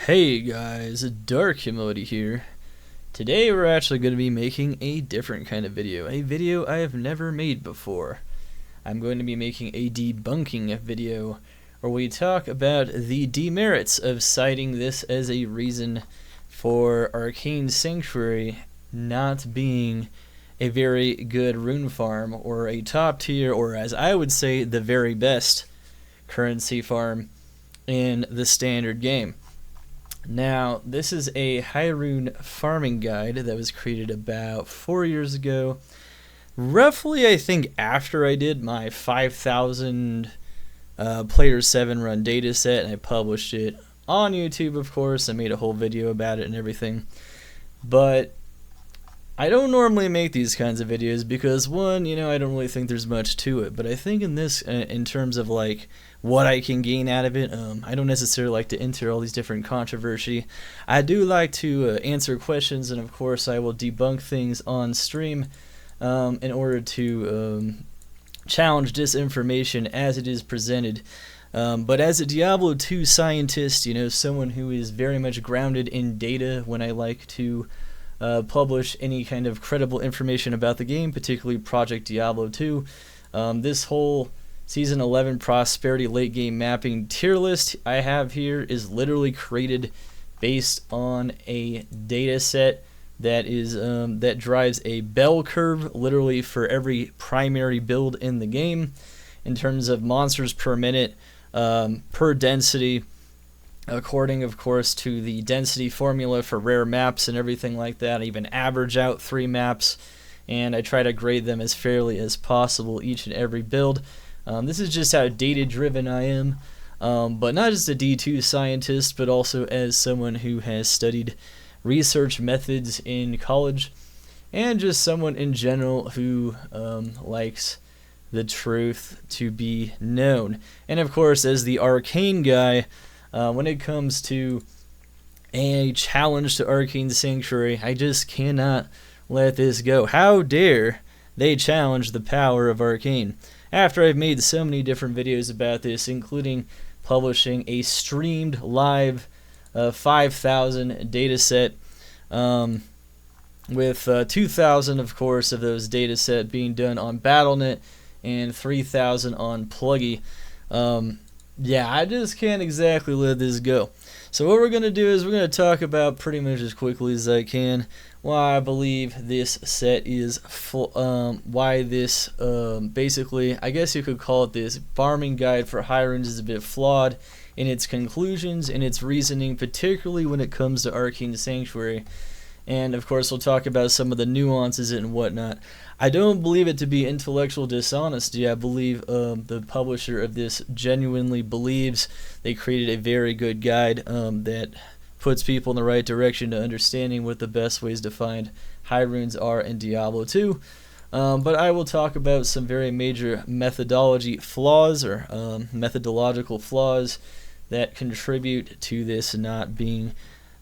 Hey guys, Dark Humility here. Today we're actually going to be making a different kind of video, a video I have never made before. I'm going to be making a debunking video where we talk about the demerits of citing this as a reason for Arcane Sanctuary not being a very good rune farm or a top tier, or as I would say, the very best currency farm in the standard game. Now, this is a high rune farming guide that was created about 4 years ago. Roughly, I think, after I did my 5,000 player 7 run data set, and I published it on YouTube, of course. I made a whole video about it and everything. But I don't normally make these kinds of videos because, one, I don't really think there's much to it. But I think in this, in terms of like what I can gain out of it, I don't necessarily like to enter all these different controversy. I do like to answer questions, and of course I will debunk things on stream in order to challenge disinformation as it is presented. But as a Diablo II scientist, someone who is very much grounded in data when I like to publish any kind of credible information about the game, particularly Project Diablo 2. This whole Season 11 Prosperity late game mapping tier list I have here is literally created based on a data set that is that drives a bell curve literally for every primary build in the game in terms of monsters per minute, per density, according of course to the density formula for rare maps and everything like that. I even average out 3 maps, and I try to grade them as fairly as possible each and every build. This is just how data driven I am, but not just a D2 scientist, but also as someone who has studied research methods in college, and just someone in general who likes the truth to be known. And of course, as the Arcane guy, when it comes to a challenge to Arcane Sanctuary, I just cannot let this go. How dare they challenge the power of Arcane? After I've made so many different videos about this, including publishing a streamed live 5,000 data set, with 2,000 of course of those data set being done on BattleNet and 3,000 on Pluggy. Yeah, I just can't exactly let this go. So what we're going to do is we're going to talk about pretty much as quickly as I can why I believe this set is why this basically, I guess you could call it, this farming guide for high runes is a bit flawed in its conclusions and its reasoning, particularly when it comes to Arcane Sanctuary. And of course we'll talk about some of the nuances and whatnot. I don't believe it to be intellectual dishonesty. I believe the publisher of this genuinely believes they created a very good guide that puts people in the right direction to understanding what the best ways to find high runes are in Diablo 2. But I will talk about some very major methodology flaws or methodological flaws that contribute to this not being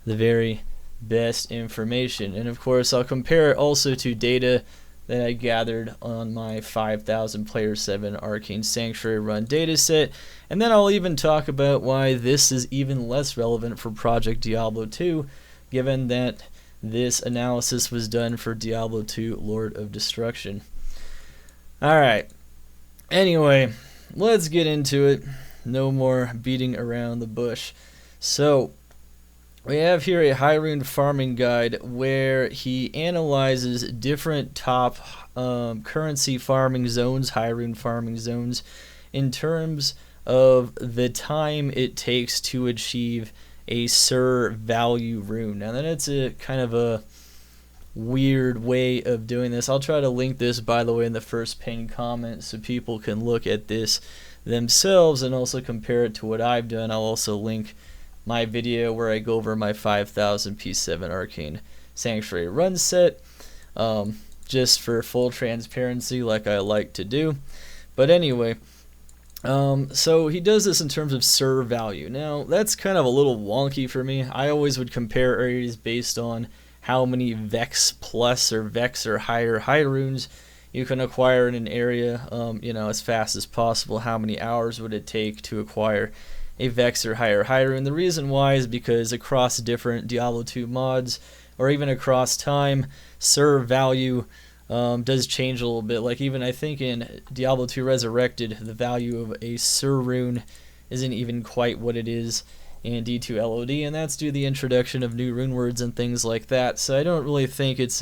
the very best information. And of course I'll compare it also to data that I gathered on my 5,000 player 7 Arcane Sanctuary run dataset, and then I'll even talk about why this is even less relevant for Project Diablo 2, given that this analysis was done for Diablo 2 Lord of Destruction. Alright, anyway, let's get into it. No more beating around the bush. So we have here a high rune farming guide where he analyzes different top currency farming zones, high rune farming zones, in terms of the time it takes to achieve a Sur value rune. Now that's a kind of a weird way of doing this. I'll try to link this, by the way, in the first pinned comment so people can look at this themselves and also compare it to what I've done. I'll also link my video where I go over my 5,000 P7 Arcane Sanctuary run set, just for full transparency like I like to do. But anyway, so he does this in terms of Sur value. Now that's kind of a little wonky for me. I always would compare areas based on how many Vex plus or Vex or higher high runes you can acquire in an area, as fast as possible. How many hours would it take to acquire a Vex or higher high rune. The reason why is because across different Diablo 2 mods, or even across time, serve value does change a little bit. Like even I think in Diablo 2 Resurrected, the value of a Sur rune isn't even quite what it is in D2 LOD, and that's due to the introduction of new rune words and things like that. So I don't really think it's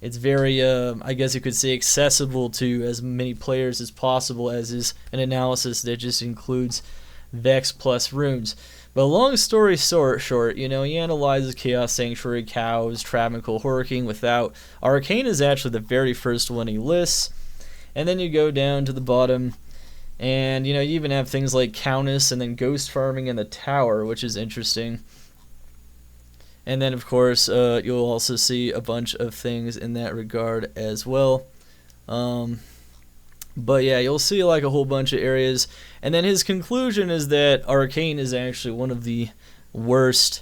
very, I guess you could say, accessible to as many players as possible, as is an analysis that just includes Vex plus runes. But long story short, you know, he analyzes Chaos Sanctuary, Cows, Travancore, Horking without. Arcane is actually the very first one he lists. And then you go down to the bottom, and, you know, you even have things like Countess and then Ghost Farming in the Tower, which is interesting. And then, of course, you'll also see a bunch of things in that regard as well. But yeah, you'll see like a whole bunch of areas. And then his conclusion is that Arcane is actually one of the worst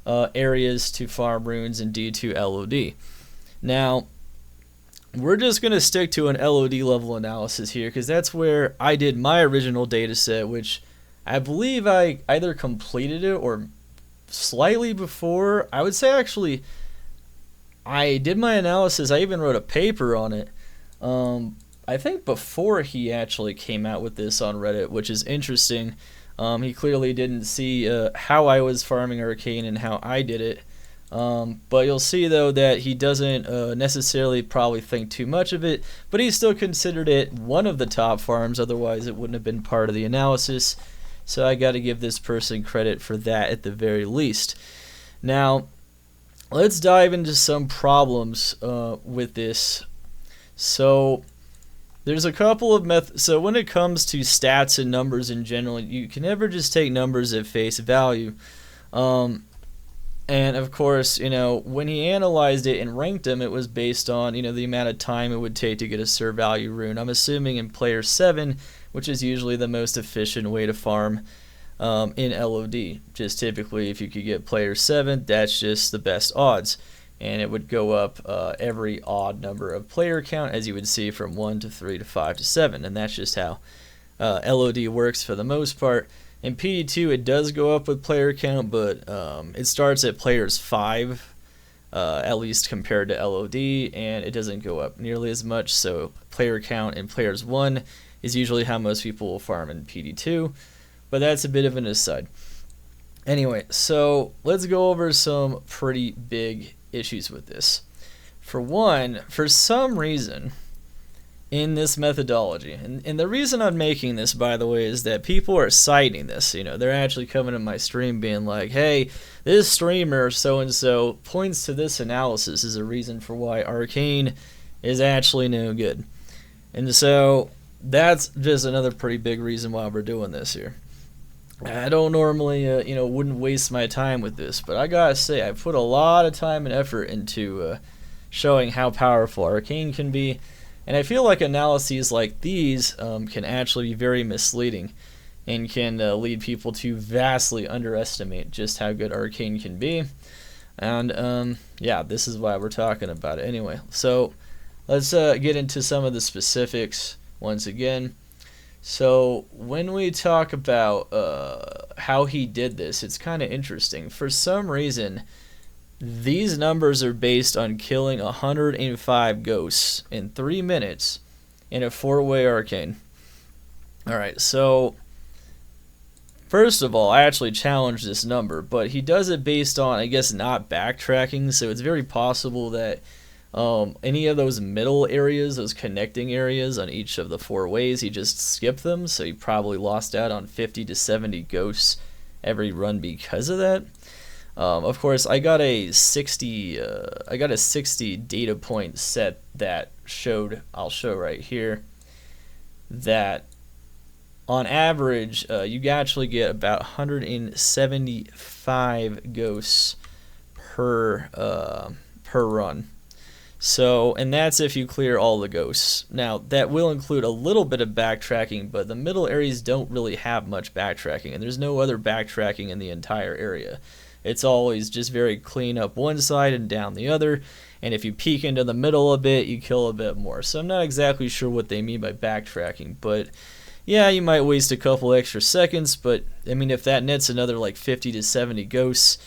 areas to farm runes in D2 LOD. Now, we're just going to stick to an LOD level analysis here, because that's where I did my original data set, which I believe I either completed it or slightly before. I would say actually I did my analysis. I even wrote a paper on it. I think before he actually came out with this on Reddit, which is interesting. He clearly didn't see how I was farming Arcane and how I did it. But you'll see though that he doesn't necessarily probably think too much of it, but he still considered it one of the top farms, otherwise it wouldn't have been part of the analysis. So I got to give this person credit for that at the very least. Now, let's dive into some problems with this. So there's a couple of methods. So when it comes to stats and numbers in general, you can never just take numbers at face value. And of course, you know, when he analyzed it and ranked them, it was based on, you know, the amount of time it would take to get a Sur value rune. I'm assuming in player 7, which is usually the most efficient way to farm in LOD. Just typically, if you could get player 7, that's just the best odds. And it would go up every odd number of player count, as you would see, from 1 to 3 to 5 to 7. And that's just how LOD works for the most part. In PD2, it does go up with player count, but it starts at players 5, at least compared to LOD, and it doesn't go up nearly as much. So player count in players 1 is usually how most people will farm in PD2, but that's a bit of an aside. Anyway, so let's go over some pretty big issues with this. For one, for some reason in this methodology, and the reason I'm making this, by the way, is that people are citing this. You know, they're actually coming to my stream being like, hey, this streamer so-and-so points to this analysis as a reason for why Arcane is actually no good. And so that's just another pretty big reason why we're doing this here. I don't normally, you know, wouldn't waste my time with this, but I gotta say, I put a lot of time and effort into showing how powerful Arcane can be. And I feel like analyses like these can actually be very misleading and can lead people to vastly underestimate just how good Arcane can be. And yeah, this is why we're talking about it. Anyway, so let's get into some of the specifics once again. So when we talk about how he did this, it's kind of interesting. For some reason, these numbers are based on killing 105 ghosts in 3 minutes in a 4-way Arcane. Alright, so first of all, I actually challenged this number, but he does it based on, I guess, not backtracking, so it's very possible that any of those middle areas, those connecting areas on each of the 4 ways, he just skipped them, so he probably lost out on 50 to 70 ghosts every run because of that. Of course, I got a 60 data point set that showed, I'll show right here, that on average you actually get about 175 ghosts per run. So, and that's if you clear all the ghosts. Now, that will include a little bit of backtracking, but the middle areas don't really have much backtracking, and there's no other backtracking in the entire area. It's always just very clean up one side and down the other, and if you peek into the middle a bit, you kill a bit more. So I'm not exactly sure what they mean by backtracking, but yeah, you might waste a couple extra seconds, but I mean, if that nets another like 50 to 70 ghosts,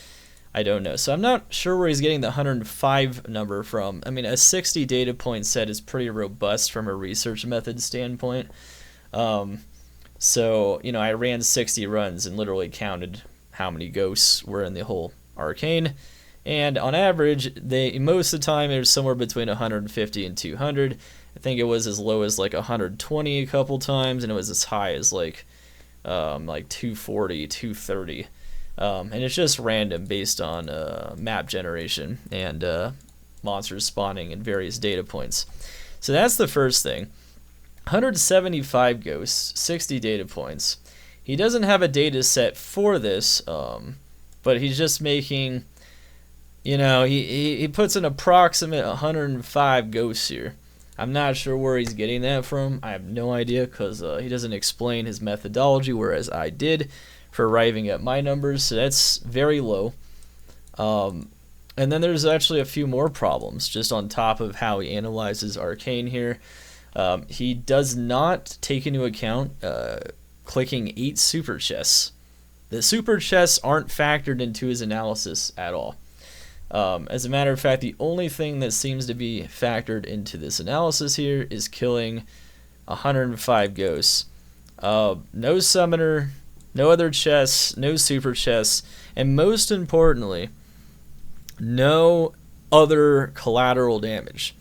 I don't know. So I'm not sure where he's getting the 105 number from. I mean, a 60 data point set is pretty robust from a research method standpoint. So, you know, I ran 60 runs and literally counted how many ghosts were in the whole Arcane. And on average, most of the time, it was somewhere between 150 and 200. I think it was as low as like 120 a couple times, and it was as high as like 240, 230. And it's just random based on map generation and monsters spawning in various data points. So that's the first thing. 175 ghosts, 60 data points. He doesn't have a data set for this, but he's just making, you know, he puts an approximate 105 ghosts here. I'm not sure where he's getting that from. I have no idea, because he doesn't explain his methodology, whereas I did for arriving at my numbers, so that's very low. And then there's actually a few more problems just on top of how he analyzes Arcane here. He does not take into account clicking 8 super chests. The super chests aren't factored into his analysis at all. As a matter of fact, the only thing that seems to be factored into this analysis here is killing 105 ghosts. No summoner, no other chests, no super chests, and most importantly, no other collateral damage.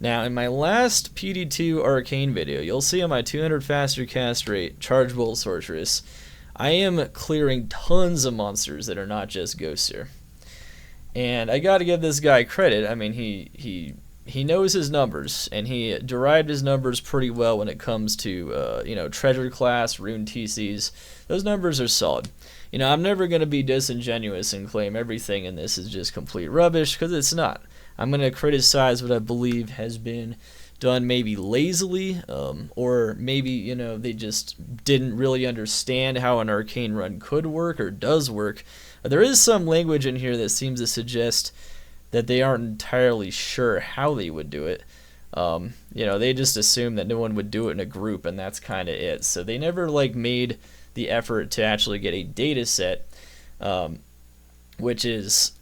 Now, in my last PD2 Arcane video, you'll see on my 200 faster cast rate, Charge Bolt Sorceress, I am clearing tons of monsters that are not just ghosts here. And I gotta give this guy credit. I mean, he knows his numbers, and he derived his numbers pretty well when it comes to, you know, treasure class, rune TCs. Those numbers are solid. You know, I'm never going to be disingenuous and claim everything in this is just complete rubbish, because it's not. I'm going to criticize what I believe has been done maybe lazily, or maybe, you know, they just didn't really understand how an Arcane run could work or does work. There is some language in here that seems to suggest that they aren't entirely sure how they would do it. You know, they just assume that no one would do it in a group, and that's kind of it. So they never like made the effort to actually get a data set, which is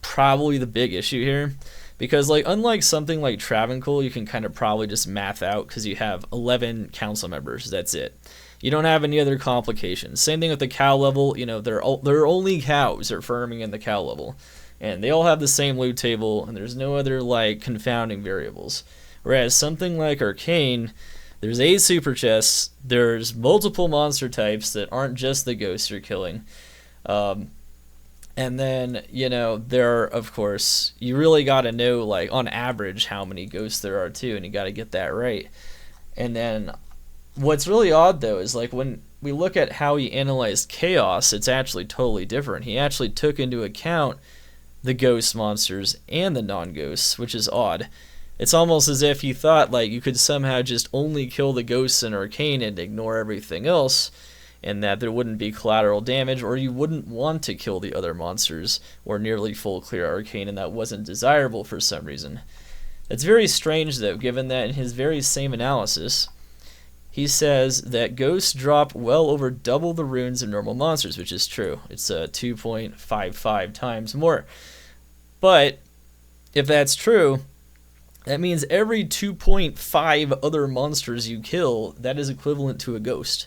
probably the big issue here. Because like unlike something like Travancore, you can kind of probably just math out because you have 11 council members. That's it. You don't have any other complications. Same thing with the cow level. You know, they're only cows are farming in the cow level, and they all have the same loot table, and there's no other like confounding variables. Whereas something like Arcane, there's 8 super chests, there's multiple monster types that aren't just the ghosts you're killing, and then, you know, there are, of course, you really got to know like on average how many ghosts there are too, and you got to get that right. And then what's really odd though is like when we look at how he analyzed chaos, it's actually totally different. He actually took into account the ghost monsters and the non-ghosts, which is odd. It's almost as if he thought like you could somehow just only kill the ghosts in Arcane and ignore everything else, and that there wouldn't be collateral damage, or you wouldn't want to kill the other monsters or nearly full clear Arcane, and that wasn't desirable for some reason. It's very strange though, given that in his very same analysis, he says that ghosts drop well over double the runes of normal monsters, which is true. It's 2.55 times more. But if that's true, that means every 2.5 other monsters you kill, that is equivalent to a ghost.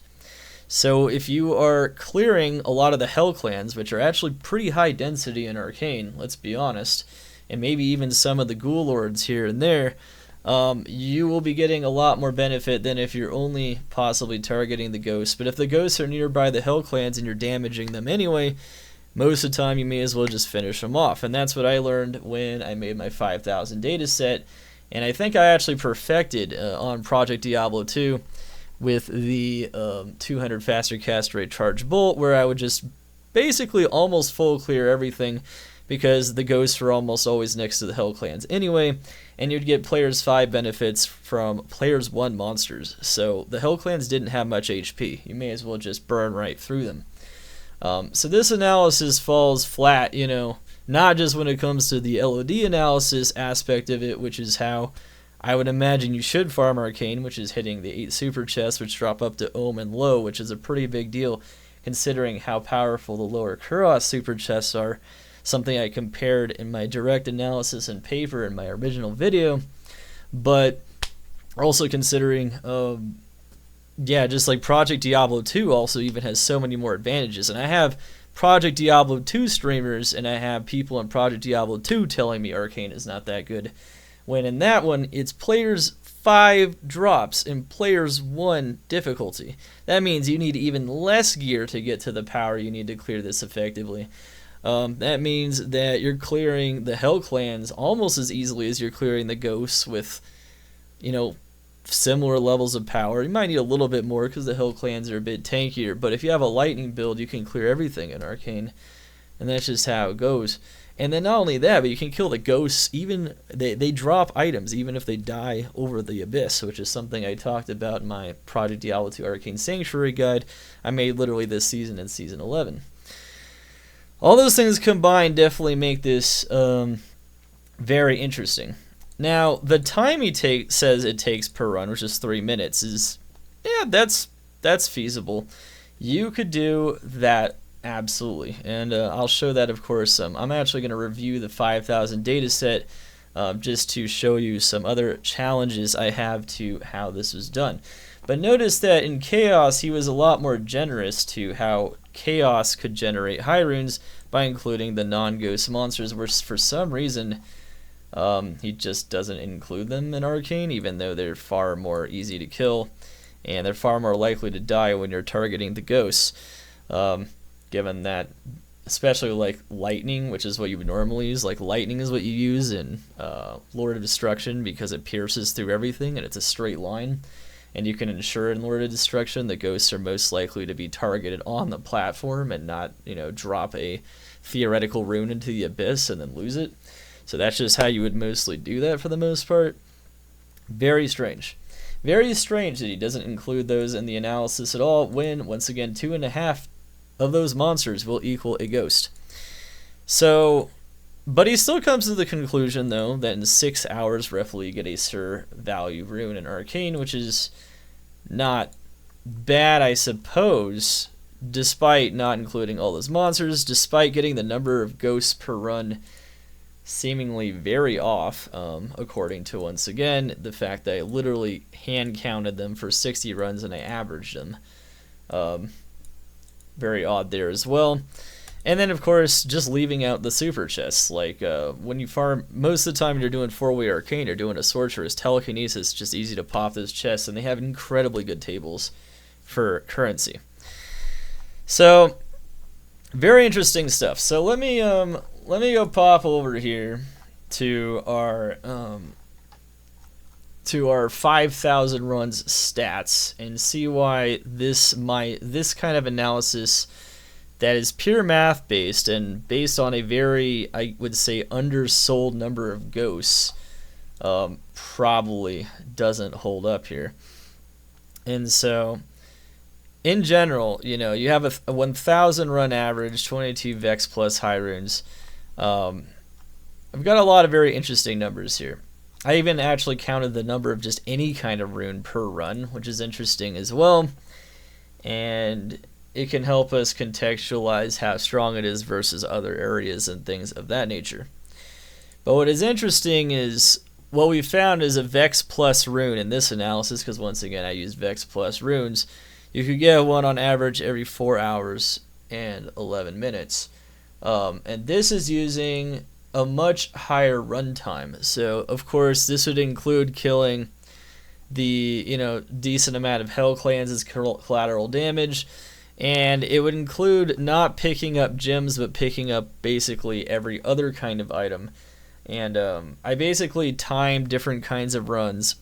So if you are clearing a lot of the Hell Clans, which are actually pretty high density in Arcane, let's be honest, and maybe even some of the Ghoul Lords here and there, you will be getting a lot more benefit than if you're only possibly targeting the ghosts. But if the ghosts are nearby the Hell Clans and you're damaging them anyway, most of the time you may as well just finish them off. And that's what I learned when I made my 5,000 data set. And I think I actually perfected on Project Diablo II with the 200 faster cast rate charge bolt, where I would just basically almost full clear everything, because the ghosts were almost always next to the Hell Clans anyway, and you'd get players 5 benefits from players 1 monsters. So the Hell Clans didn't have much HP. You may as well just burn right through them. So this analysis falls flat, you know, not just when it comes to the LOD analysis aspect of it, which is how I would imagine you should farm Arcane, which is hitting the 8 super chests, which drop up to Ohm and Low, which is a pretty big deal considering how powerful the lower Kuros super chests are, something I compared in my direct analysis and paper in my original video, but also considering, just like Project Diablo II also even has so many more advantages, and I have Project Diablo 2 streamers, and I have people in Project Diablo 2 telling me Arcane is not that good, when in that one, it's players 5 drops in players 1 difficulty. That means you need even less gear to get to the power you need to clear this effectively. That means that you're clearing the Hell Clans almost as easily as you're clearing the Ghosts with, similar levels of power. You might need a little bit more because the Hell Clans are a bit tankier, but if you have a lightning build, you can clear everything in Arcane, and that's just how it goes. And then not only that, but you can kill the Ghosts, even they drop items even if they die over the Abyss, which is something I talked about in my Project Diablo II Arcane Sanctuary guide I made literally this season in Season 11. All those things combined definitely make this very interesting. Now, the time he says it takes per run, which is 3 minutes, is, that's feasible. You could do that absolutely, and I'll show that, of course. I'm actually going to review the 5,000 data set just to show you some other challenges I have to how this was done. But notice that in Chaos, he was a lot more generous to how Chaos could generate high runes by including the non-ghost monsters, where for some reason he just doesn't include them in Arcane, even though they're far more easy to kill, and they're far more likely to die when you're targeting the ghosts. Given that, especially like lightning, which is what you would normally use, like lightning is what you use in Lord of Destruction because it pierces through everything and it's a straight line, and you can ensure in Lord of Destruction the ghosts are most likely to be targeted on the platform and not, drop a theoretical rune into the abyss and then lose it. So that's just how you would mostly do that for the most part. Very strange. Very strange that he doesn't include those in the analysis at all when, once again, 2.5 of those monsters will equal a ghost. So, but he still comes to the conclusion, though, that in 6 hours, roughly, you get a Sir value rune in Arcane, which is not bad, I suppose, despite not including all those monsters, despite getting the number of ghosts per run seemingly very off, according to, once again, the fact that I literally hand-counted them for 60 runs and I averaged them. Very odd there as well. And then, of course, just leaving out the super chests. Like, when you farm, most of the time you're doing 4-way Arcane, you're doing a Sorceress, Telekinesis, just easy to pop those chests, and they have incredibly good tables for currency. So, very interesting stuff. So let me go pop over here to our 5,000 runs stats and see why this kind of analysis that is pure math based and based on a very, I would say, undersold number of ghosts probably doesn't hold up here. And so in general, you have a 1,000 run average, 22 Vex plus high runes. I've got a lot of very interesting numbers here. I even actually counted the number of just any kind of rune per run, which is interesting as well. And it can help us contextualize how strong it is versus other areas and things of that nature. But what is interesting is what we found is a Vex plus rune in this analysis, because once again I used Vex plus runes. You could get one on average every 4 hours and 11 minutes. And this is using a much higher runtime. So, of course, this would include killing the, decent amount of Hell Clans as collateral damage. And it would include not picking up gems, but picking up basically every other kind of item. And I basically timed different kinds of runs,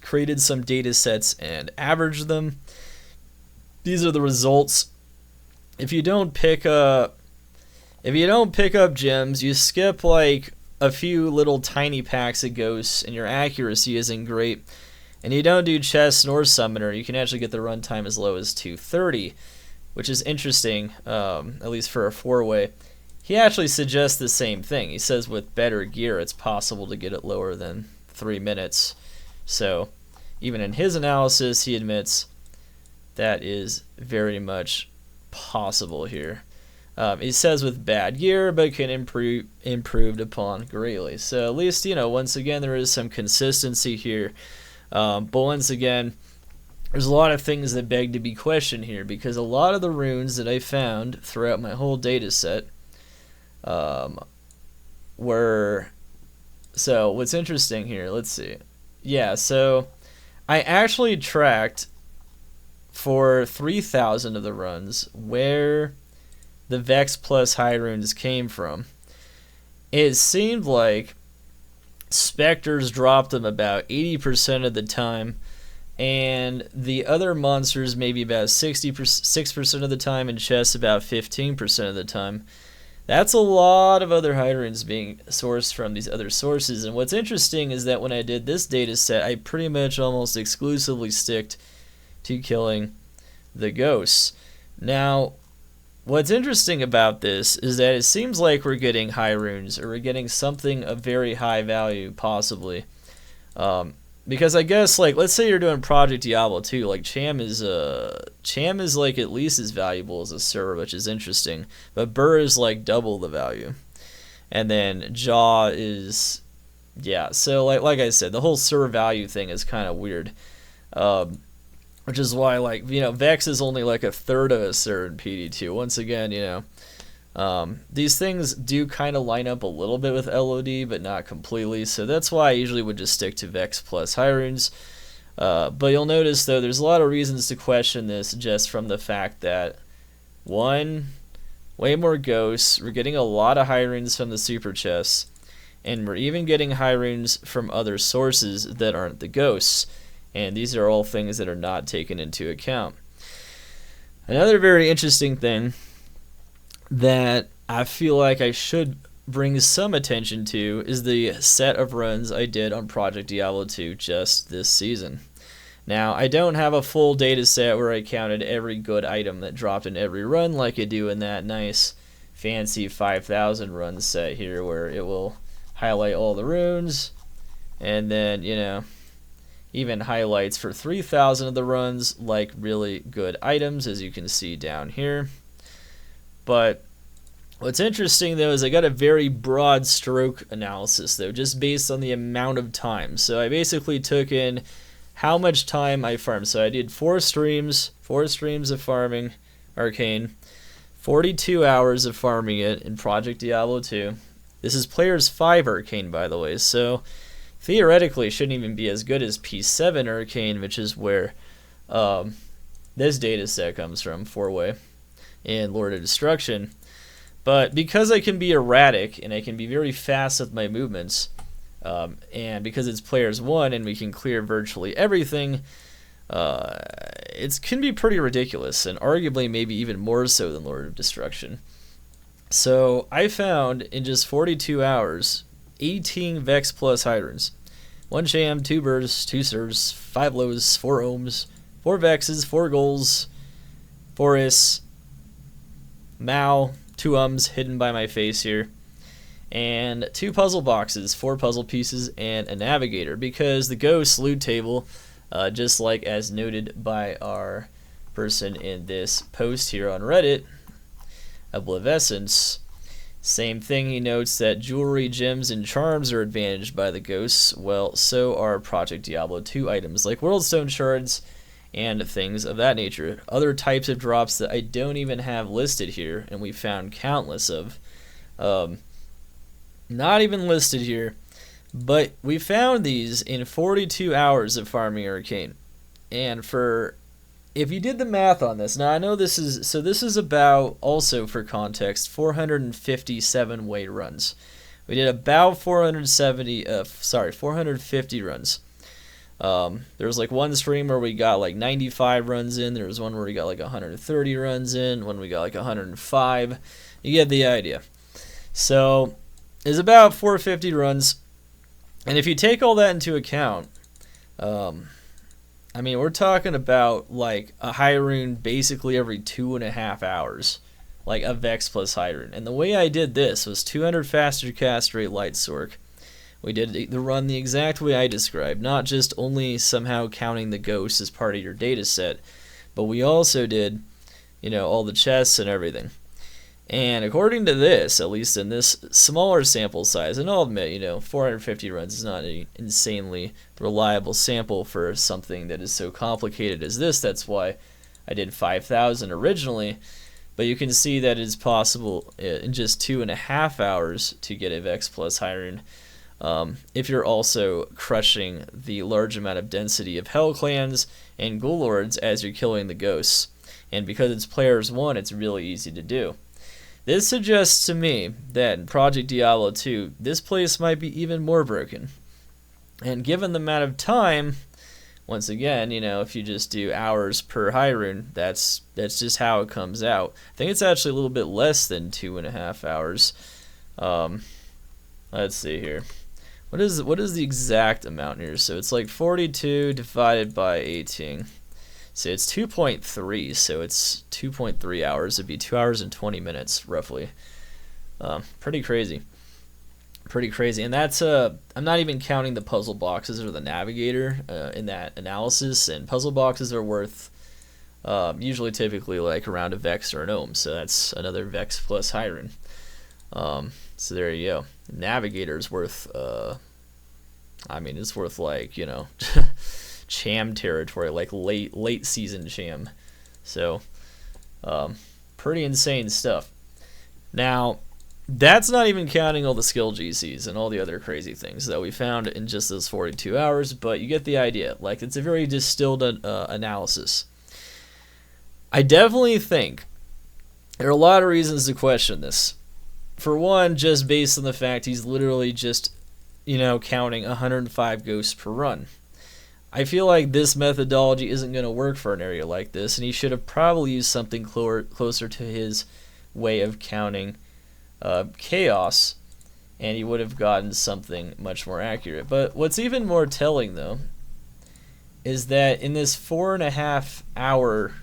created some data sets, and averaged them. These are the results. If you don't pick up gems, you skip like a few little tiny packs of ghosts, and your accuracy isn't great, and you don't do chest nor summoner, you can actually get the runtime as low as 230, which is interesting, at least for a 4-way. He actually suggests the same thing. He says with better gear, it's possible to get it lower than 3 minutes, So even in his analysis, he admits that is very much possible here. He says with bad gear, but can improved upon greatly. So at least, once again, there is some consistency here. But once again, there's a lot of things that beg to be questioned here, because a lot of the runes that I found throughout my whole data set were... So what's interesting here, let's see. Yeah, so I actually tracked for 3,000 of the runs where the Vex plus high runes came from. It seemed like Spectres dropped them about 80% of the time, and the other monsters maybe about 6% of the time, and chests about 15% of the time. That's a lot of other high runes being sourced from these other sources. And what's interesting is that when I did this data set, I pretty much almost exclusively sticked to killing the ghosts. Now, what's interesting about this is that it seems like we're getting high runes, or we're getting something of very high value, possibly. Because I guess, like, let's say you're doing Project Diablo 2, like, Cham is like at least as valuable as a server, which is interesting. But Burr is like double the value. And then Jaw is, yeah, so like I said, the whole server value thing is kind of weird. Which is why, like, Vex is only like a third of a certain PD2. Once again, these things do kind of line up a little bit with LOD, but not completely. So that's why I usually would just stick to Vex plus high runes. But you'll notice, though, there's a lot of reasons to question this, just from the fact that, one, way more ghosts. We're getting a lot of high runes from the super chests, and we're even getting high runes from other sources that aren't the ghosts. And these are all things that are not taken into account. Another very interesting thing that I feel like I should bring some attention to is the set of runs I did on Project Diablo 2 just this season. Now, I don't have a full data set where I counted every good item that dropped in every run like I do in that nice fancy 5,000 run set here, where it will highlight all the runes, and then, even highlights for 3,000 of the runs, like really good items, as you can see down here. But what's interesting, though, is I got a very broad stroke analysis, though, just based on the amount of time. So I basically took in how much time I farmed. So I did 4 streams of farming Arcane, 42 hours of farming it in Project Diablo 2. This is players 5 Arcane, by the way, so theoretically it shouldn't even be as good as P7 Arcane, which is where this data set comes from, 4-way, and Lord of Destruction. But because I can be erratic, and I can be very fast with my movements, and because it's players 1 and we can clear virtually everything, it can be pretty ridiculous, and arguably maybe even more so than Lord of Destruction. So I found in just 42 hours 18 Vex plus high runes. 1 Sham, 2 Burrs, 2 Sirs, 5 Lows, 4 Ohms, 4 Vexes, 4 Goals, 4 Is, Mao, 2 Ums hidden by my face here, and 2 puzzle boxes, 4 puzzle pieces, and a navigator, because the ghost loot table, just like as noted by our person in this post here on Reddit, Oblivescence, same thing, he notes that jewelry, gems, and charms are advantaged by the ghosts. Well, so are Project Diablo 2 items like Worldstone shards and things of that nature. Other types of drops that I don't even have listed here, and we found countless of. Not even listed here, but we found these in 42 hours of farming Arcane. And if you did the math on this, now I know this is about, also for context, 457 way runs. We did about 450 runs. There was like one stream where we got like 95 runs in. There was one where we got like 130 runs in. One we got like 105. You get the idea. So it's about 450 runs. And if you take all that into account, I mean, we're talking about like a high rune basically every 2.5 hours, like a Vex plus high rune. And the way I did this was 200 faster cast rate light sork, We did the run the exact way I described, not just only somehow counting the ghosts as part of your data set, but we also did, all the chests and everything. And according to this, at least in this smaller sample size, and I'll admit, 450 runs is not an insanely reliable sample for something that is so complicated as this. That's why I did 5,000 originally. But you can see that it's possible in just 2.5 hours to get a Vex plus high rune. If you're also crushing the large amount of density of Hell Clans and Ghoul Lords as you're killing the ghosts. And because it's players 1, it's really easy to do. This suggests to me that in Project Diablo 2, this place might be even more broken. And given the amount of time, once again, if you just do hours per high rune, that's just how it comes out. I think it's actually a little bit less than 2.5 hours. Let's see here. What is the exact amount here? So it's like 42 divided by 18. So it's 2.3, so it's 2.3 hours. It'd be 2 hours and 20 minutes, roughly. Pretty crazy. Pretty crazy. And that's, I'm not even counting the puzzle boxes or the navigator in that analysis. And puzzle boxes are worth, usually typically like around a Vex or an Ohm. So that's another Vex plus high rune. So there you go. Navigator's worth, it's worth like, Cham territory, like late season Cham. So pretty insane stuff. Now that's not even counting all the skill GCs and all the other crazy things that we found in just those 42 hours, but you get the idea. Like, it's a very distilled analysis. I definitely think there are a lot of reasons to question this. For one, just based on the fact he's literally just counting 105 ghosts per run. I feel like this methodology isn't going to work for an area like this, and he should have probably used something closer to his way of counting chaos, and he would have gotten something much more accurate. But what's even more telling, though, is that in this 4.5 hour,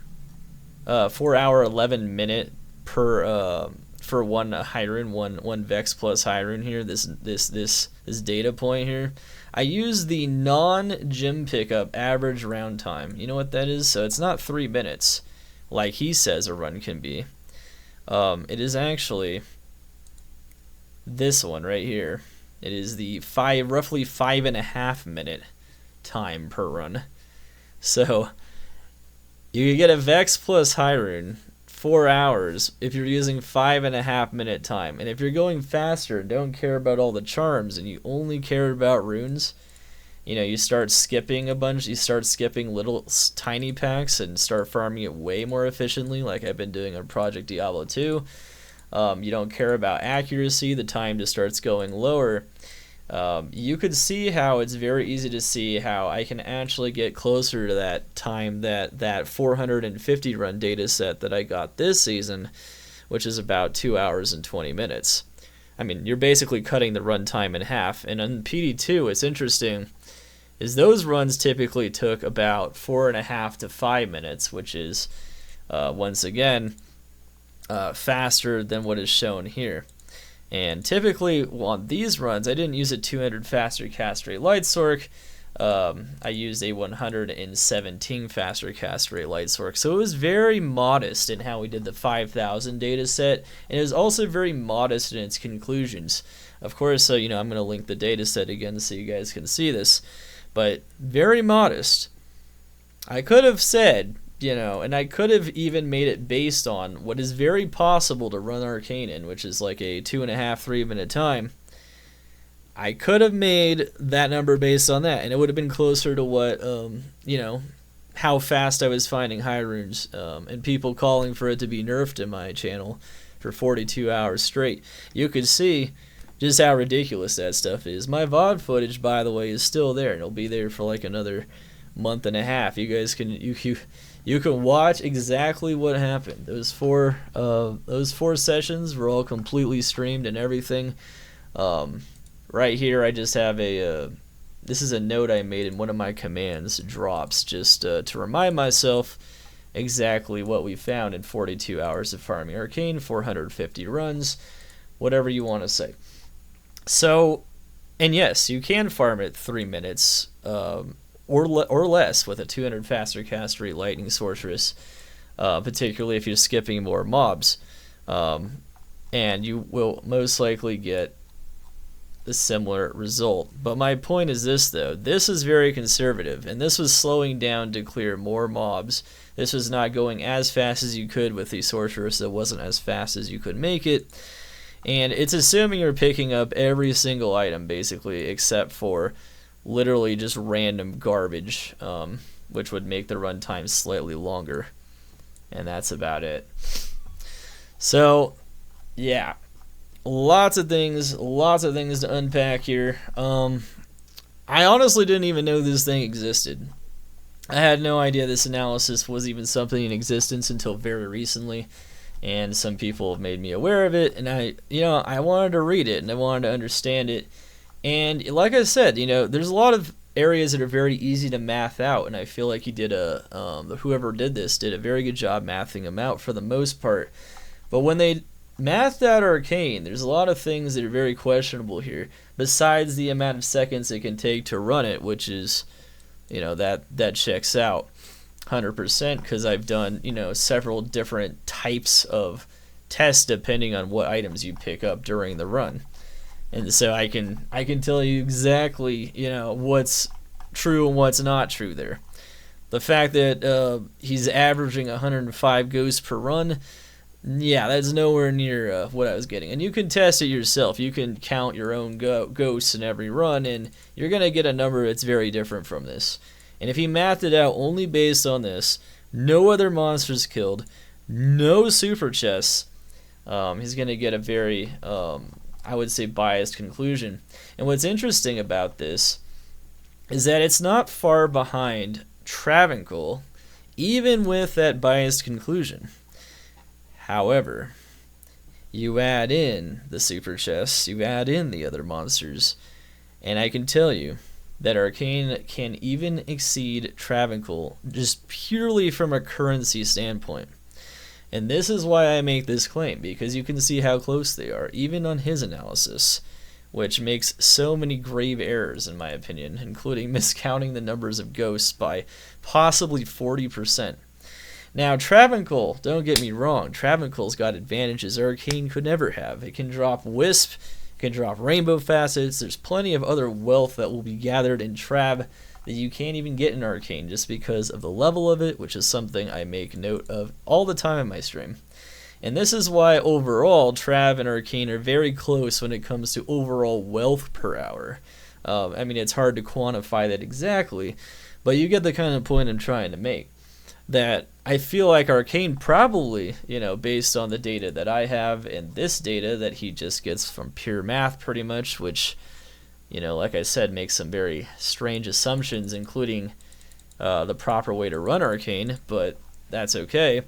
4 hour 11 minute per for one high rune, one Vex plus high rune here, this data point here, I use the non-gym pickup average round time. You know what that is? So it's not 3 minutes like he says a run can be. It is actually this one right here. It is the roughly 5.5 minute time per run. So you can get a Vex plus high rune 4 hours if you're using 5.5 minute time. And if you're going faster and don't care about all the charms and you only care about runes, you start skipping a bunch, you start skipping little tiny packs and start farming it way more efficiently, like I've been doing on Project Diablo 2. You don't care about accuracy, the time just starts going lower. You could see how it's very easy to see how I can actually get closer to that time, that 450 run data set that I got this season, which is about 2 hours and 20 minutes. I mean, you're basically cutting the run time in half. And on PD2, it's interesting, is those runs typically took about 4.5 to 5 minutes, which is, once again, faster than what is shown here. And typically on these runs, I didn't use a 200 faster cast rate light sork. I used a 117 faster cast rate light sork. So it was very modest in how we did the 5,000 data set, and it was also very modest in its conclusions. Of course, I'm going to link the data set again so you guys can see this, but very modest. I could have said, and I could have even made it based on what is very possible to run Arcane in, which is like a 2.5-3 minute time. I could have made that number based on that, and it would have been closer to what, how fast I was finding high runes, and people calling for it to be nerfed in my channel for 42 hours straight. You could see just how ridiculous that stuff is. My VOD footage, by the way, is still there, and it'll be there for like another month and a half. You guys can you can watch exactly what happened. Those four sessions were all completely streamed and everything. Right here, I just have this is a note I made in one of my commands drops, just to remind myself exactly what we found in 42 hours of farming Arcane, 450 runs, whatever you want to say. So And yes, you can farm it 3 minutes or less with a 200 faster cast rate lightning sorceress, particularly if you're skipping more mobs. And you will most likely get a similar result. But my point is this, though. This is very conservative, and this was slowing down to clear more mobs. This was not going as fast as you could with the sorceress. It wasn't as fast as you could make it. And it's assuming you're picking up every single item, basically, except for literally just random garbage, which would make the runtime slightly longer. And that's about it. So, yeah. Lots of things to unpack here. I honestly didn't even know this thing existed. I had no idea this analysis was even something in existence until very recently, and some people have made me aware of it, and I wanted to read it, and I wanted to understand it. And like I said, there's a lot of areas that are very easy to math out, and I feel like whoever did this did a very good job mathing them out for the most part. But when they mathed out Arcane, there's a lot of things that are very questionable here, besides the amount of seconds it can take to run it, which is, that checks out 100%, because I've done, several different types of tests depending on what items you pick up during the run. And so I can tell you exactly, what's true and what's not true there. The fact that he's averaging 105 ghosts per run, yeah, that's nowhere near what I was getting. And you can test it yourself. You can count your own ghosts in every run, and you're going to get a number that's very different from this. And if he mathed it out only based on this, no other monsters killed, no super chests, he's going to get a very, I would say, biased conclusion. And what's interesting about this is that it's not far behind Travancore, even with that biased conclusion. However, you add in the super chests, you add in the other monsters, and I can tell you that Arcane can even exceed Travancore just purely from a currency standpoint. And this is why I make this claim, because you can see how close they are, even on his analysis, which makes so many grave errors in my opinion, including miscounting the numbers of ghosts by possibly 40%. Now, Travancore, don't get me wrong, Travancore's got advantages Arcane could never have. It can drop Wisp, it can drop Rainbow Facets, there's plenty of other wealth that will be gathered in Trav that you can't even get in Arcane just because of the level of it, which is something I make note of all the time in my stream. And this is why overall, Trav and Arcane are very close when it comes to overall wealth per hour. I mean, it's hard to quantify that exactly, but you get the kind of point I'm trying to make. That I feel like Arcane probably, based on the data that I have and this data that he just gets from pure math pretty much, which, like I said, makes some very strange assumptions, including the proper way to run Arcane, but that's okay.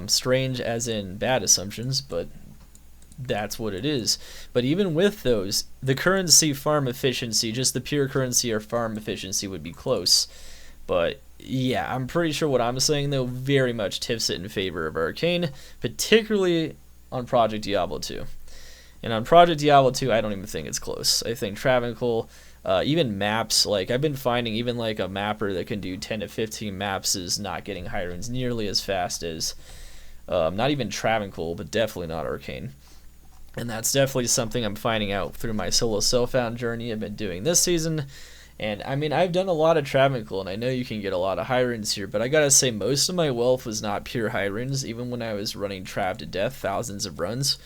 Strange as in bad assumptions, but that's what it is. But even with those, the currency farm efficiency, just the pure currency or farm efficiency would be close. But yeah, I'm pretty sure what I'm saying, though, very much tips it in favor of Arcane, particularly on Project Diablo 2. And on Project Diablo 2, I don't even think it's close. I think Travancore, even maps, like I've been finding even like a mapper that can do 10 to 15 maps is not getting high runes nearly as fast as, not even Travancore, but definitely not Arcane. And that's definitely something I'm finding out through my solo self-found journey I've been doing this season. And I mean, I've done a lot of Travancore, and I know you can get a lot of high runes here, but I gotta say, most of my wealth was not pure high runes, even when I was running Trav to death, thousands of runs.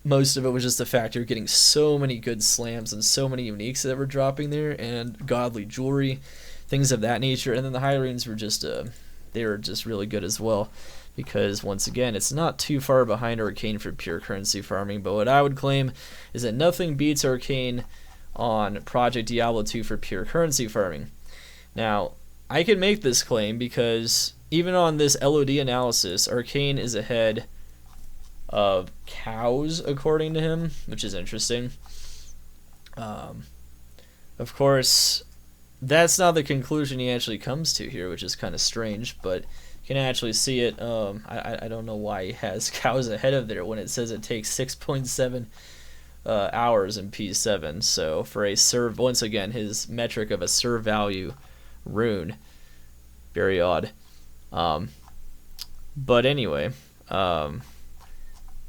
Most of it was just the fact you're getting so many good slams and so many uniques that were dropping there, and godly jewelry, things of that nature. And then the high runes were just, they were just really good as well. Because, once again, it's not too far behind Arcane for pure currency farming, but what I would claim is that nothing beats Arcane on Project Diablo 2 for pure currency farming. Now, I can make this claim because even on this LOD analysis, Arcane is ahead of cows, according to him, which is interesting. Of course, that's not the conclusion he actually comes to here, which is kind of strange, but you can actually see it. I don't know why he has cows ahead of there when it says it takes 6.7 hours in P7. So for a serve, once again, his metric of a serve value rune, very odd. But anyway,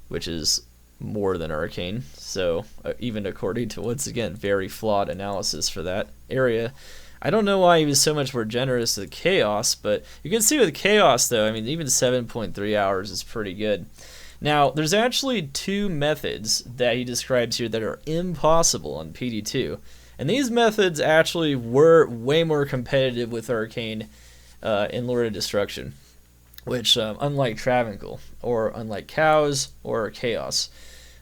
which is more than Arcane. So even according to, once again, very flawed analysis for that area. I don't know why he was so much more generous with Chaos, but you can see with Chaos, though, I mean, even 7.3 hours is pretty good. Now, there's actually two methods that he describes here that are impossible on PD2. And these methods actually were way more competitive with Arcane in Lord of Destruction, which, unlike Travancore, or unlike Cows, or Chaos,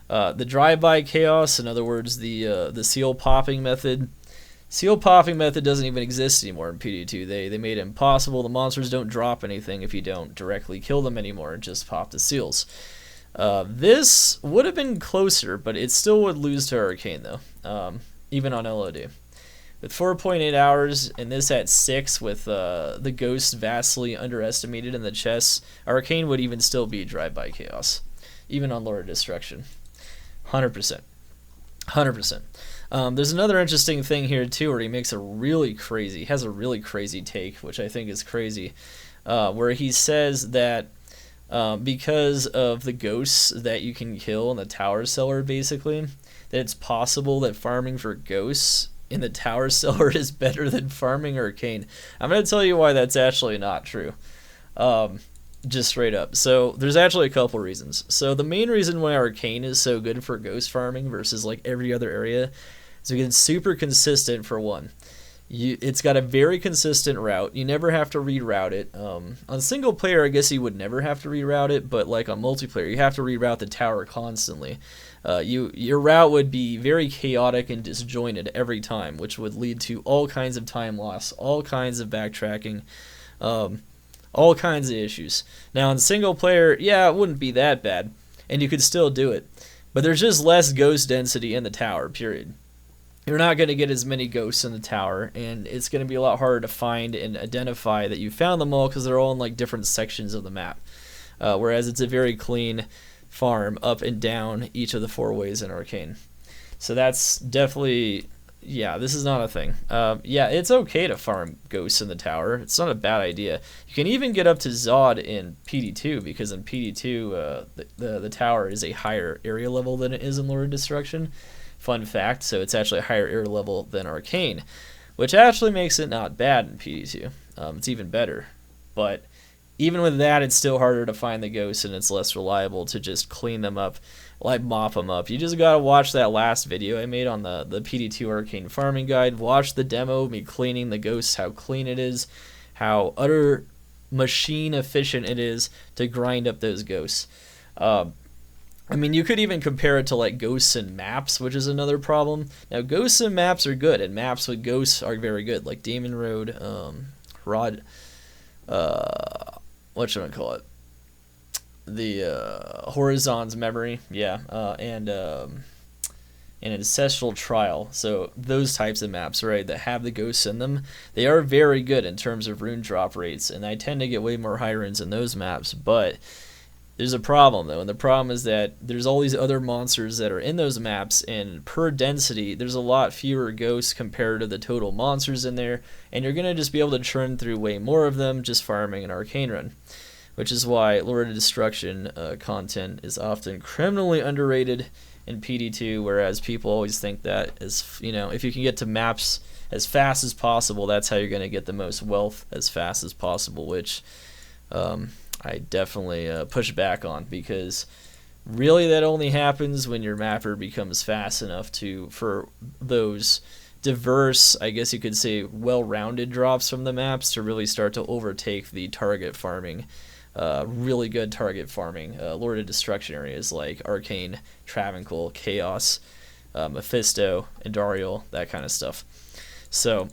the drive-by Chaos, in other words, the seal popping method, seal popping method doesn't even exist anymore in PD2. They made it impossible. The monsters don't drop anything if you don't directly kill them anymore and just pop the seals. This would have been closer, but it still would lose to Arcane, though, even on LOD. With 4.8 hours, and this at 6 with the Ghost vastly underestimated in the chests, Arcane would even still be drive-by Chaos, even on Lord of Destruction. 100%. 100%. There's another interesting thing here, too, where he makes a really crazy, has a really crazy take, which I think is crazy, where he says that because of the ghosts that you can kill in the tower cellar, basically, that it's possible that farming for ghosts in the tower cellar is better than farming Arcane. I'm going to tell you why that's actually not true. Just straight up. So there's actually a couple reasons. So the main reason why Arcane is so good for ghost farming versus like every other area is because it's super consistent, for one. It's got a very consistent route. You never have to reroute it. On single player, I guess you would never have to reroute it, but like on multiplayer, you have to reroute the tower constantly. Your route would be very chaotic and disjointed every time, which would lead to all kinds of time loss, all kinds of backtracking, all kinds of issues. Now, in single player, yeah, it wouldn't be that bad, and you could still do it, but there's just less ghost density in the tower, period. You're not going to get as many ghosts in the tower, and it's going to be a lot harder to find and identify that you found them all because they're all in like different sections of the map. Whereas it's a very clean farm up and down each of the 4 ways in Arcane. So that's definitely, yeah, this is not a thing. Yeah, it's okay to farm ghosts in the tower. It's not a bad idea. You can even get up to Zod in PD2, because in PD2 the tower is a higher area level than it is in Lord of Destruction. Fun fact, so it's actually a higher area level than Arcane, which actually makes it not bad in PD2. It's even better. But even with that, it's still harder to find the ghosts, and it's less reliable to just clean them up, like mop them up. You just gotta watch that last video I made on the PD2 Arcane Farming Guide. Watch the demo of me cleaning the ghosts, how clean it is, how utter machine efficient it is to grind up those ghosts. I mean, you could even compare it to like ghosts and maps, which is another problem. Now, ghosts and maps are good, and maps with ghosts are very good, like Demon Road, whatchamacallit, the Horizon's Memory, yeah, and an Ancestral Trial. So those types of maps, right, that have the ghosts in them, they are very good in terms of rune drop rates, and I tend to get way more high runes in those maps, but there's a problem, though, and the problem is that there's all these other monsters that are in those maps, and per density, there's a lot fewer ghosts compared to the total monsters in there, and you're going to just be able to churn through way more of them just farming an Arcane run, which is why Lord of Destruction content is often criminally underrated in PD2, whereas people always think that, as you know, if you can get to maps as fast as possible, that's how you're going to get the most wealth as fast as possible, which I definitely push back on, because really that only happens when your mapper becomes fast enough for those diverse, I guess you could say, well-rounded drops from the maps to really start to overtake the target farming, really good target farming Lord of Destruction areas like Arcane, Travancore, Chaos, Mephisto, Endariel, that kind of stuff. So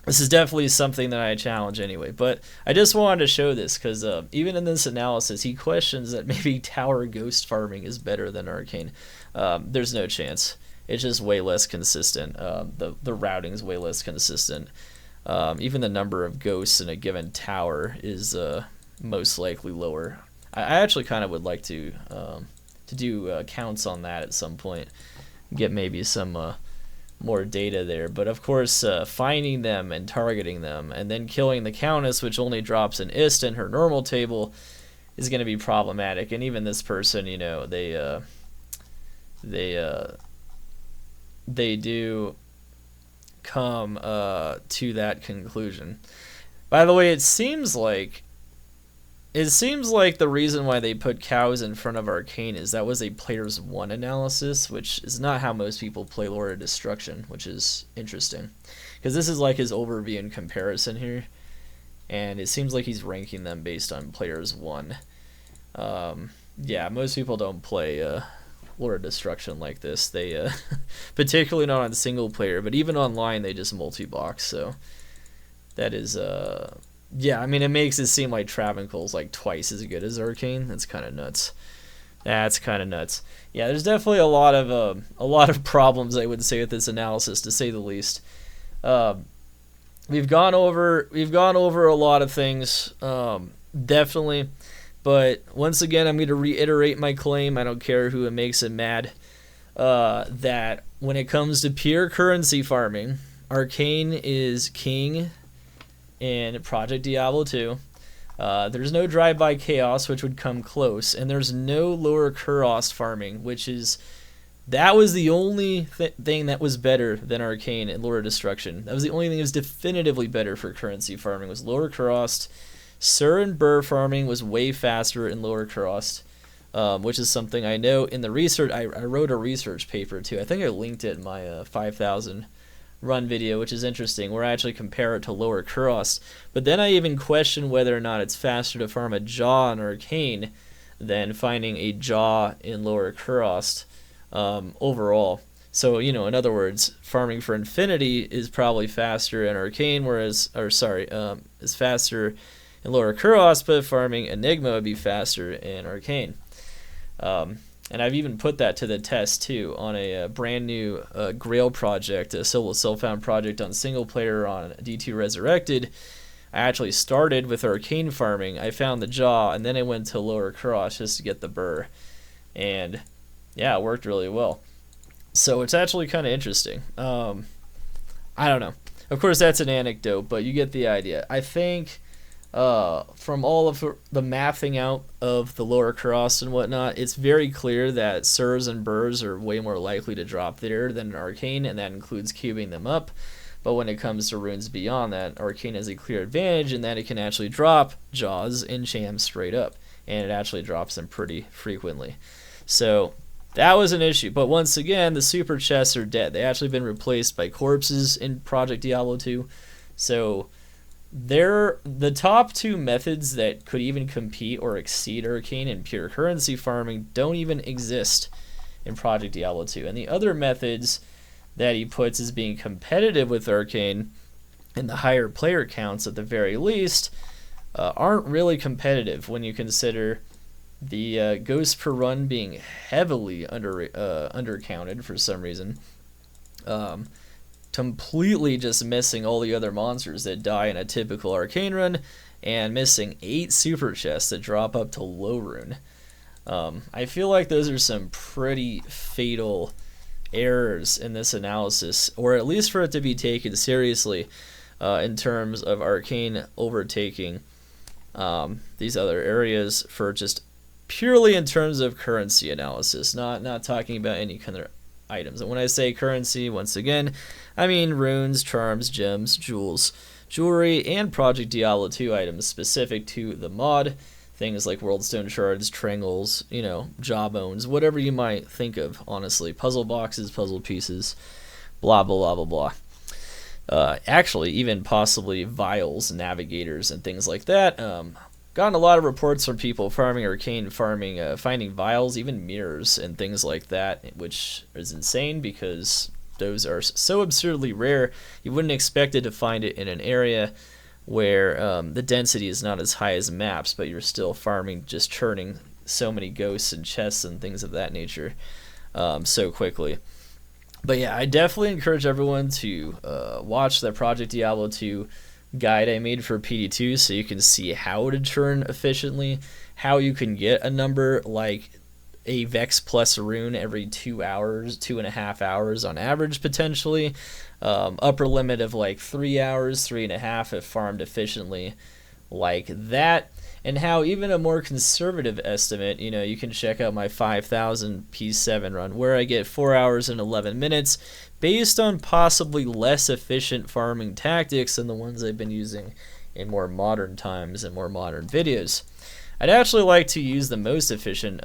this is definitely something that I challenge anyway, but I just wanted to show this because even in this analysis, he questions that maybe tower ghost farming is better than Arcane. There's no chance. It's just way less consistent. The routing is way less consistent. Even the number of ghosts in a given tower is most likely lower. I actually kind of would like to do counts on that at some point. get maybe some more data there. But of course, finding them and targeting them and then killing the Countess, which only drops an ist in her normal table, is going to be problematic. And even this person, you know, they do come to that conclusion. By the way, it seems like the reason why they put cows in front of Arcane is that was a player's one analysis, which is not how most people play Lord of Destruction, which is interesting. Because this is like his overview and comparison here, and it seems like he's ranking them based on player's one. Yeah, most people don't play Lord of Destruction like this. They, particularly not on single player, but even online they just multi-box, so that is, yeah, I mean, it makes it seem like Travancore's like twice as good as Arcane. That's kind of nuts. That's kind of nuts. Yeah, there's definitely a lot of problems, I would say, with this analysis, to say the least. We've gone over a lot of things, definitely. But once again, I'm going to reiterate my claim. I don't care who it makes it mad. That when it comes to pure currency farming, Arcane is king in Project Diablo 2. There's no drive-by chaos, which would come close, and there's no lower Kuros farming, that was the only thing that was better than Arcane and Lord of Destruction. That was the only thing that was definitively better for currency farming, was lower Kuros. Sur and Burr farming was way faster in lower Kuros, which is something I know in the research. I wrote a research paper too. I think I linked it in my 5,000 run video, which is interesting, where I actually compare it to lower Kuros. But then I even question whether or not it's faster to farm a jaw in Arcane than finding a jaw in lower Kuros overall. So, you know, in other words, farming for Infinity is probably faster in Arcane, is faster in lower Kuros, but farming Enigma would be faster in Arcane. And I've even put that to the test too on a brand new Grail project, a solo self-found project on single player on D2 Resurrected. I actually started with Arcane farming. I found the jaw, and then I went to lower Kuros just to get the burr. And yeah, it worked really well. So it's actually kind of interesting. I don't know. Of course, that's an anecdote, but you get the idea. I think from all of the mathing out of the lower Kuros and whatnot, it's very clear that Sirs and Burrs are way more likely to drop there than Arcane, and that includes cubing them up. But when it comes to runes beyond that, Arcane has a clear advantage in that it can actually drop Jaws and Shams straight up, and it actually drops them pretty frequently. So that was an issue. But once again, the super chests are dead. They actually been replaced by corpses in Project Diablo 2. So they're the top two methods that could even compete or exceed Arcane in pure currency farming don't even exist in Project Diablo 2. And the other methods that he puts as being competitive with Arcane and the higher player counts at the very least aren't really competitive when you consider the ghosts per run being heavily undercounted for some reason. Completely just missing all the other monsters that die in a typical Arcane run, and missing 8 super chests that drop up to low rune. I feel like those are some pretty fatal errors in this analysis, or at least for it to be taken seriously in terms of Arcane overtaking these other areas for just purely in terms of currency analysis, not talking about any kind of items. And when I say currency, once again, I mean runes, charms, gems, jewels, jewelry, and Project Diablo 2 items specific to the mod. Things like Worldstone shards, triangles, you know, jawbones, whatever you might think of, honestly. Puzzle boxes, puzzle pieces, blah, blah, blah, blah, blah. Actually, even possibly vials, navigators, and things like that. Gotten a lot of reports from people farming Arcane, finding vials, even mirrors, and things like that, which is insane because those are so absurdly rare. You wouldn't expect it to find it in an area where the density is not as high as maps, but you're still farming, just churning so many ghosts and chests and things of that nature so quickly. But yeah, I definitely encourage everyone to watch the Project Diablo 2 guide I made for PD2 so you can see how to churn efficiently, how you can get a number like a Vex plus rune every 2 hours, 2.5 hours on average potentially. Upper limit of like 3 hours, 3.5 if farmed efficiently like that. And how even a more conservative estimate, you know, you can check out my 5000 P7 run where I get 4 hours and 11 minutes based on possibly less efficient farming tactics than the ones I've been using in more modern times and more modern videos. I'd actually like to use the most efficient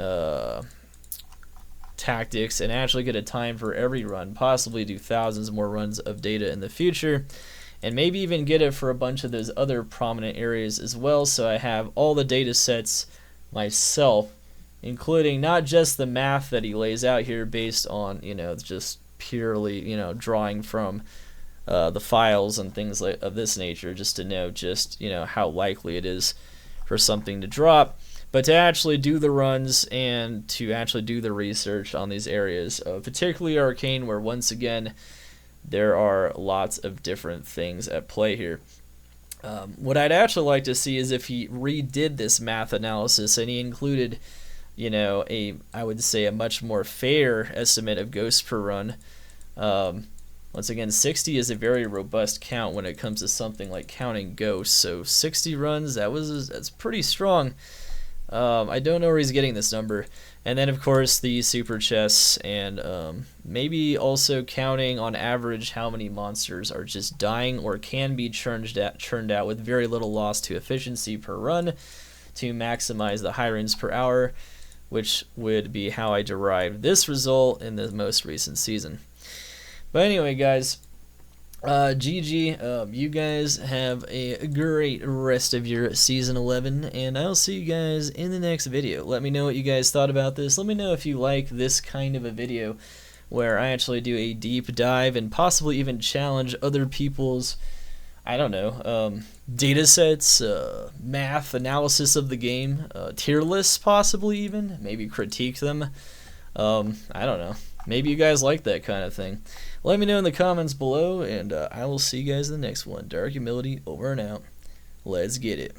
tactics and actually get a time for every run, possibly do thousands more runs of data in the future, and maybe even get it for a bunch of those other prominent areas as well, so I have all the data sets myself, including not just the math that he lays out here based on, you know, just purely, you know, drawing from the files and things like of this nature, just to know just, you know, how likely it is for something to drop, but to actually do the runs and to actually do the research on these areas, particularly Arcane, where once again there are lots of different things at play here. What I'd actually like to see is if he redid this math analysis and he included, you know, I would say a much more fair estimate of ghosts per run. Once again, 60 is a very robust count when it comes to something like counting ghosts. So 60 runs, that's pretty strong. I don't know where he's getting this number. And then, of course, the super chests, and maybe also counting on average how many monsters are just dying or can be churned out with very little loss to efficiency per run to maximize the high runes per hour, which would be how I derived this result in the most recent season. But anyway, guys, GG. You guys have a great rest of your Season 11, and I'll see you guys in the next video. Let me know what you guys thought about this. Let me know if you like this kind of a video where I actually do a deep dive and possibly even challenge other people's, I don't know, data sets, math analysis of the game, tier lists possibly even, maybe critique them. I don't know. Maybe you guys like that kind of thing. Let me know in the comments below, and I will see you guys in the next one. Dark Humility over and out. Let's get it.